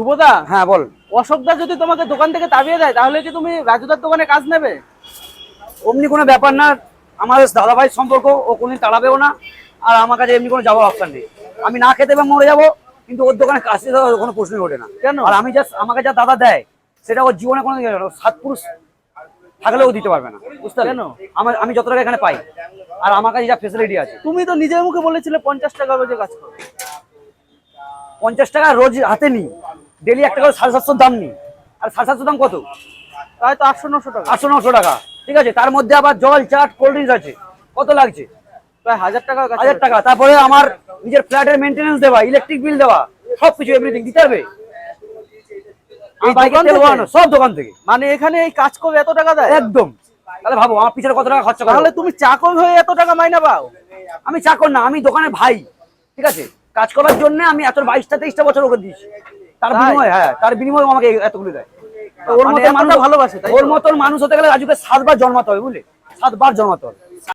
শুভদা, হ্যাঁ বল। অশোকদা যদি তোমাকে দোকান থেকে তাড়িয়ে দেয় তাহলে কি তুমি রাজুদার দোকানে কাজ নেবে? অমনি কোনো ব্যাপার না, আমার দাদা ভাই সম্পর্ক, ও কোনদিন তাড়াবেও না। আর আমার কাছে এমনি কোনো যাওয়ার অপশন নেই, আমি না খেতে বা মরে যাবো, কিন্তু ওর দোকানে কাজ দেওয়ার কোনো প্রশ্নই ওঠে না। কেন? আর আমি জাস্ট আমাকে যা দাদা দেয় সেটা ওর জীবনে কোনো সাত পুরুষ থাকলেও দিতে পারবে না, বুঝতে পারলে? কেন? আমি যত টাকা এখানে পাই আর আমার কাছে যা ফেসিলিটি আছে। তুমি তো নিজের মুখে বলেছিলে 50 টাকা রোজে কাজ করো। 50 টাকা রোজ হাতে নিই, ডেলি একটা করে 750 দাম নিই। আর 750 দাম কত? তাই তো 800-900 টাকা। 800-900 টাকা, ঠিক আছে। তার মধ্যে আবার জল, চাট, কোল্ড ড্রিঙ্কস আছে, কত লাগছে? প্রায় 1000 টাকা। 1000 টাকা। তারপরে আমার নিজের ফ্ল্যাটের মেইনটেনেন্স দেওয়া, ইলেকট্রিক বিল দেওয়া, সবকিছু এভরিথিং দিতে হবে। এই বাইকে তেল ভরানো সব দোকান থেকে। মানে এখানে এই কাজ করে এত টাকা দেয়? একদম। তাহলে ভাবো আমার পিছনে কত টাকা খরচা করে। তাহলে তুমি চাকর হয়ে এত টাকা মাইনা পাও? আমি চাকর না, আমি দোকানের ভাই, ঠিক আছে। কাজ করার জন্য আমি এত 22টা-23টা বছর ওকে দিয়েছি, তার বিনিময়ে, হ্যাঁ তার বিনিময়ে আমাকে এতগুলো দেয়। তো ওর মতো মানুষ ভালোবাসে, ওর মতন মানুষ হতে গেলে রাজুকে 7 বার জন্মাতে হবে, বুঝলে? 7 বার জন্মাতে হবে।